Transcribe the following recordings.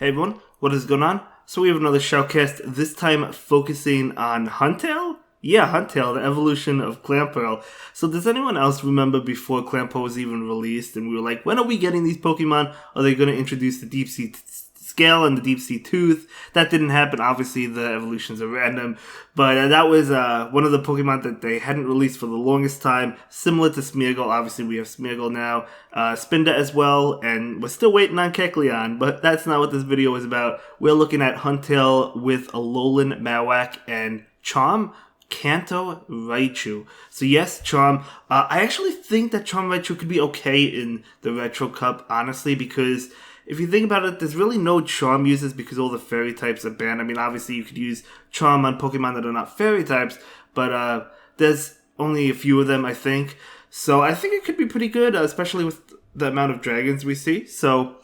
Hey everyone, what is going on? So we have another shoutcast, this time focusing on Huntail? Yeah, Huntail, the evolution of Clamperl. So does anyone else remember before Clamperl was even released and we were like, when are we getting these Pokemon? Are they going to introduce the Deep Sea Scale and the Deep Sea Tooth? That didn't happen. Obviously, the evolutions are random. But that was one of the Pokemon that they hadn't released for the longest time. Similar to Smeargle. Obviously, we have Smeargle now. Spinda as well. And we're still waiting on Kecleon. But that's not what this video is about. We're looking at Huntail with Alolan Marowak and Charm. Kanto Raichu. So yes, Charm. I actually think that Charm Raichu could be okay in the Retro Cup, honestly, because if you think about it, there's really no Charm uses because all the Fairy types are banned. I mean, obviously you could use Charm on Pokemon that are not Fairy types, but there's only a few of them, I think. So I think it could be pretty good, especially with the amount of dragons we see. So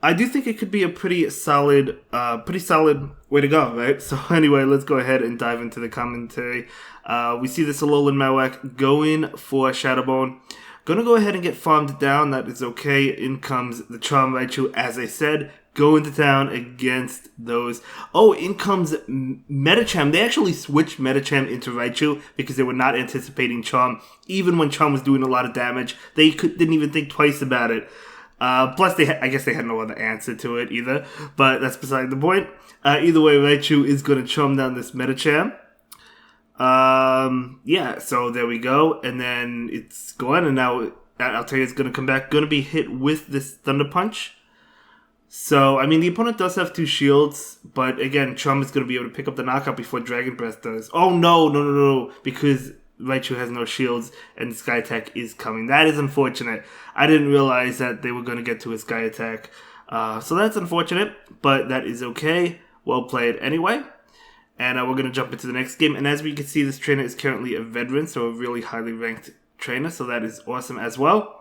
I do think it could be a pretty solid way to go, right? So anyway, let's go ahead and dive into the commentary. We see this Alolan Marowak going for Shadow Bone. Gonna go ahead and get farmed down. That is okay. In comes the Charm Raichu, as I said. Go into town against those. Oh, in comes Medicham. They actually switched Medicham into Raichu because they were not anticipating Charm. Even when Charm was doing a lot of damage, they didn't even think twice about it. Plus, I guess they had no other answer to it either. But that's beside the point. Either way, Raichu is going to charm down this Medicham. Yeah, so there we go. And then it's gone. And now I'll tell you, it's going to come back. Going to be hit with this Thunder Punch. So, I mean, the opponent does have two shields. But again, Charm is going to be able to pick up the knockout before Dragon Breath does. Oh, no. Because Raichu has no shields and Sky Attack is coming. That is unfortunate. I didn't realize that they were going to get to a Sky Attack. So that's unfortunate, but that is okay. Well played anyway. And we're going to jump into the next game. And as we can see, this trainer is currently a veteran, so a really highly ranked trainer. So that is awesome as well.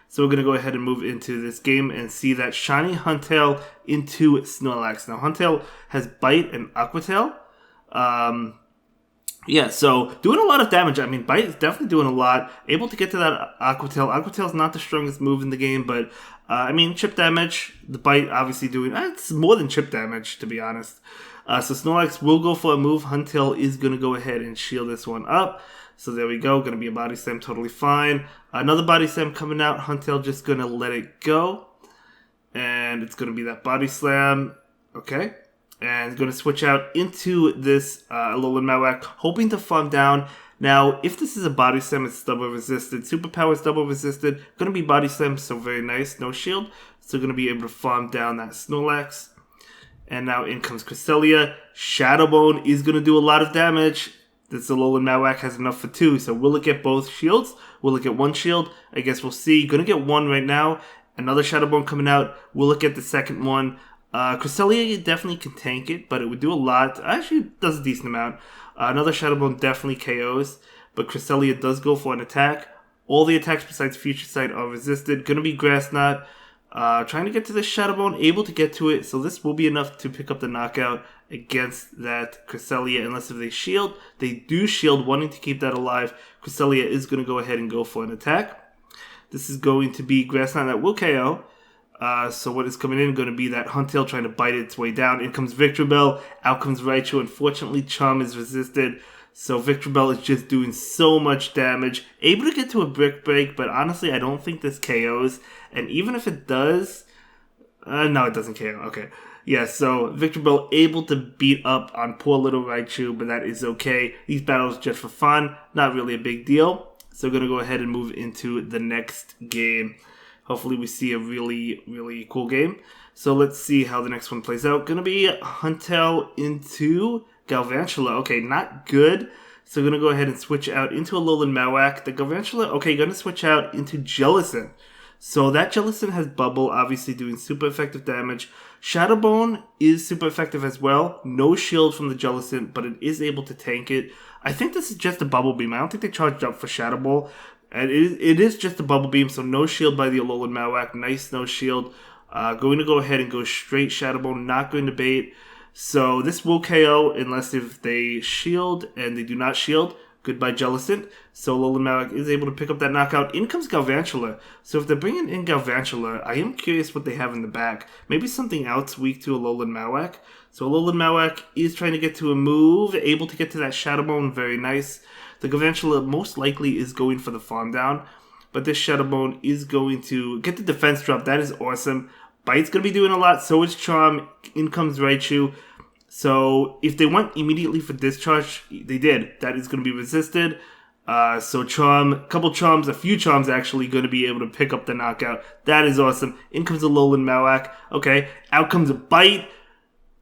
So we're going to go ahead and move into this game and see that shiny Huntail into Snorlax. Now, Huntail has Bite and Aqua Tail. Yeah, so doing a lot of damage. I mean, Bite is definitely doing a lot. Able to get to that Aqua Tail. Aqua Tail is not the strongest move in the game, but I mean, chip damage. The Bite obviously doing it's more than chip damage, to be honest. So Snorlax will go for a move. Huntail is going to go ahead and shield this one up. So there we go. Going to be a Body Slam, totally fine. Another Body Slam coming out. Huntail just going to let it go. And it's going to be that Body Slam. Okay. And it's going to switch out into this Alolan Marowak, hoping to farm down. Now, if this is a Body Slam, it's double resisted. Superpower is double resisted. Going to be Body Slam, so very nice. No shield. So going to be able to farm down that Snorlax. And now in comes Cresselia. Shadow Bone is going to do a lot of damage. This Alolan Marowak has enough for two. So will it get both shields? Will it get one shield? I guess we'll see. Going to get one right now. Another Shadow Bone coming out. Will it get the second one? Cresselia definitely can tank it, but it would do a lot. Actually, it does a decent amount. Another Shadow Bone definitely KOs, but Cresselia does go for an attack. All the attacks besides Future Sight are resisted. Gonna be Grass Knot. Trying to get to this Shadow Bone, able to get to it, so this will be enough to pick up the knockout against that Cresselia, unless if they shield. They do shield, wanting to keep that alive. Cresselia is going to go ahead and go for an attack. This is going to be Grass Knot that will KO. So what is coming in going to be that Huntail trying to bite its way down. In comes Victreebel. Out comes Raichu. Unfortunately, Charm is resisted. So Victreebel is just doing so much damage. Able to get to a Brick Break, but honestly, I don't think this KOs. And even if it does... no, it doesn't KO. Okay. Yeah, so Victreebel able to beat up on poor little Raichu, but that is okay. These battles just for fun. Not really a big deal. So we're going to go ahead and move into the next game. Hopefully we see a really, really cool game. So let's see how the next one plays out. Going to be Huntail into Galvantula. Okay, not good. So we're going to go ahead and switch out into Alolan Marowak. The Galvantula, okay, going to switch out into Jellicent. So that Jellicent has Bubble, obviously doing super effective damage. Shadow Bone is super effective as well. No shield from the Jellicent, but it is able to tank it. I think this is just a Bubble Beam. I don't think they charged up for Shadow Ball. And it is just a Bubble Beam, so no shield by the Alolan Marowak. Nice, no shield. Going to go ahead and go straight Shadow Bone, not going to bait. So this will KO unless if they shield, and they do not shield. Goodbye, Jellicent. So Alolan Marowak is able to pick up that knockout. In comes Galvantula. So if they're bringing in Galvantula, I am curious what they have in the back. Maybe something else weak to Alolan Marowak. So Alolan Marowak is trying to get to a move, able to get to that Shadow Bone, very nice. The Galvantula most likely is going for the farm down, but this Shadow Bone is going to get the defense drop. That is awesome. Bite's going to be doing a lot, so is Charm. In comes Raichu. So if they went immediately for Discharge, they did. That is going to be resisted. So Charm, a few Charms actually going to be able to pick up the knockout. That is awesome. In comes Alolan Marowak. Okay, out comes a Bite.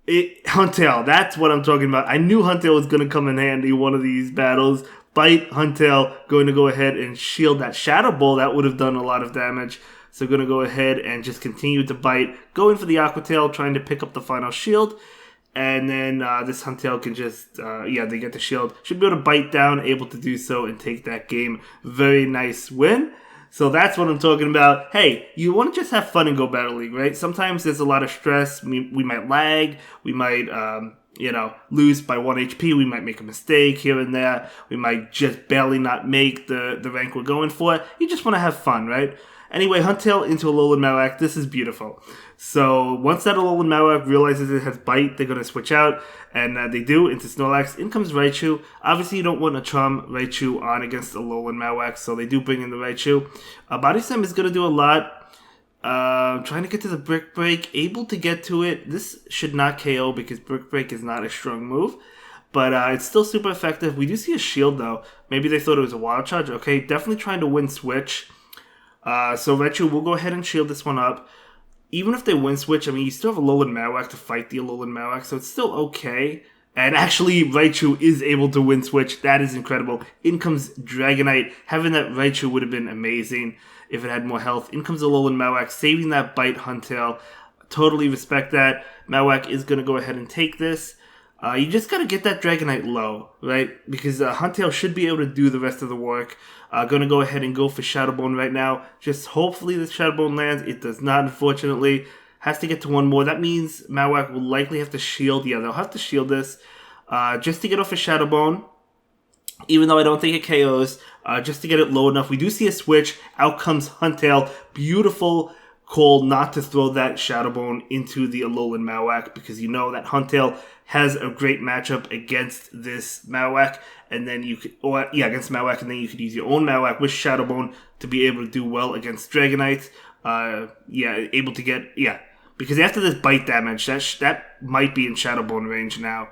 Huntail, that's what I'm talking about. I knew Huntail was going to come in handy one of these battles. Bite, Huntail, going to go ahead and shield that Shadow Ball. That would have done a lot of damage. So going to go ahead and just continue to bite. Going for the Aqua Tail, trying to pick up the final shield. And then this Huntail can just, they get the shield. Should be able to bite down, able to do so and take that game. Very nice win. So that's what I'm talking about. Hey, you want to just have fun and go Battle League, right? Sometimes there's a lot of stress. We might lag. We might, lose by 1 HP. We might make a mistake here and there. We might just barely not make the rank we're going for. You just want to have fun, right? Anyway, Huntail into Alolan Marowak. This is beautiful. So once that Alolan Marowak realizes it has Bite, they're going to switch out. And they do into Snorlax. In comes Raichu. Obviously, you don't want to Charm Raichu on against Alolan Marowak, so they do bring in the Raichu. Body Slam is going to do a lot. Trying to get to the Brick Break. Able to get to it. This should not KO because Brick Break is not a strong move. But it's still super effective. We do see a shield, though. Maybe they thought it was a Wild Charge. Okay, definitely trying to win Switch. So Raichu will go ahead and shield this one up. Even if they win Switch, I mean, you still have Alolan Marowak to fight the Alolan Marowak, so it's still okay. And actually, Raichu is able to win Switch. That is incredible. In comes Dragonite. Having that Raichu would have been amazing if it had more health. In comes Alolan Marowak, saving that Bite Huntail. Totally respect that. Marowak is going to go ahead and take this. You just got to get that Dragonite low, right? Because Huntail should be able to do the rest of the work. Going to go ahead and go for Shadow Bone right now. Just hopefully the Shadow Bone lands. It does not, unfortunately. Has to get to one more. That means Marowak will likely have to shield. Yeah, they'll have to shield this just to get off a Shadow Bone. Even though I don't think it KOs. Just to get it low enough. We do see a switch. Out comes Huntail. Beautiful call not to throw that Shadow Bone into the Alolan Marowak, because you know that Huntail has a great matchup against this Marowak, and then you could, against Marowak, and then you could use your own Marowak with Shadow Bone to be able to do well against Dragonite. Able to get, because after this bite damage, that might be in Shadow Bone range now.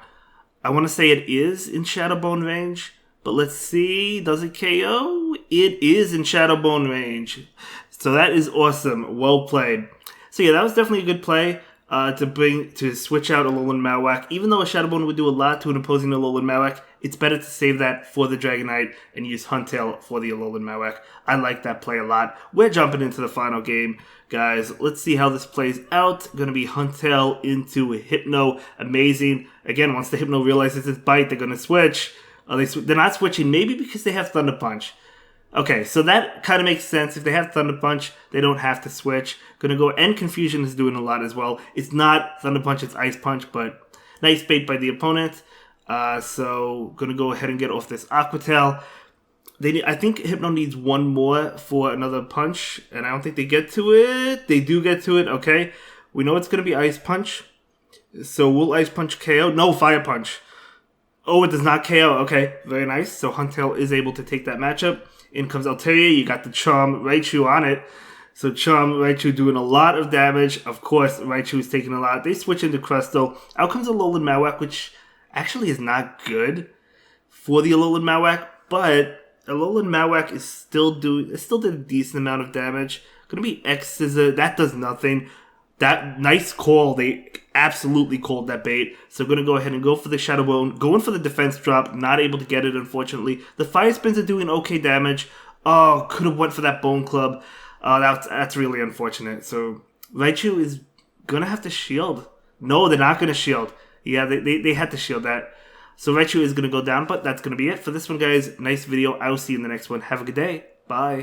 I want to say it is in Shadow Bone range, but let's see, does it KO? It is in Shadow Bone range. So that is awesome. Well played. So yeah, that was definitely a good play to switch out Alolan Marowak. Even though a Shadow Bone would do a lot to an opposing Alolan Marowak, it's better to save that for the Dragonite and use Huntail for the Alolan Marowak. I like that play a lot. We're jumping into the final game, guys. Let's see how this plays out. Going to be Huntail into Hypno. Amazing. Again, once the Hypno realizes its bite, they're going to switch. They're not switching, maybe because they have Thunder Punch. Okay, so that kind of makes sense. If they have Thunder Punch, they don't have to switch. Gonna go, and Confusion is doing a lot as well. It's not Thunder Punch, it's Ice Punch, but nice bait by the opponent. So gonna go ahead and get off this Aqua Tail. I think Hypno needs one more for another punch, and I don't think they get to it. They do get to it, okay. We know it's gonna be Ice Punch. So will Ice Punch KO? No, Fire Punch. Oh, it does not KO. Okay, very nice. So Huntail is able to take that matchup. In comes Altaria. You got the Charm Raichu on it. So Charm Raichu doing a lot of damage. Of course, Raichu is taking a lot. They switch into Crustle. Out comes Alolan Marowak, which actually is not good for the Alolan Marowak. But Alolan Marowak is still did a decent amount of damage. Gonna be X-Scissor. That does nothing. That nice call. They absolutely called that bait. So going to go ahead and go for the Shadow Bone. Going for the defense drop. Not able to get it, unfortunately. The Fire Spins are doing okay damage. Oh, could have went for that Bone Club. That's really unfortunate. So Raichu is going to have to shield. No, they're not going to shield. Yeah, they had to shield that. So Raichu is going to go down, but that's going to be it for this one, guys. Nice video. I will see you in the next one. Have a good day. Bye.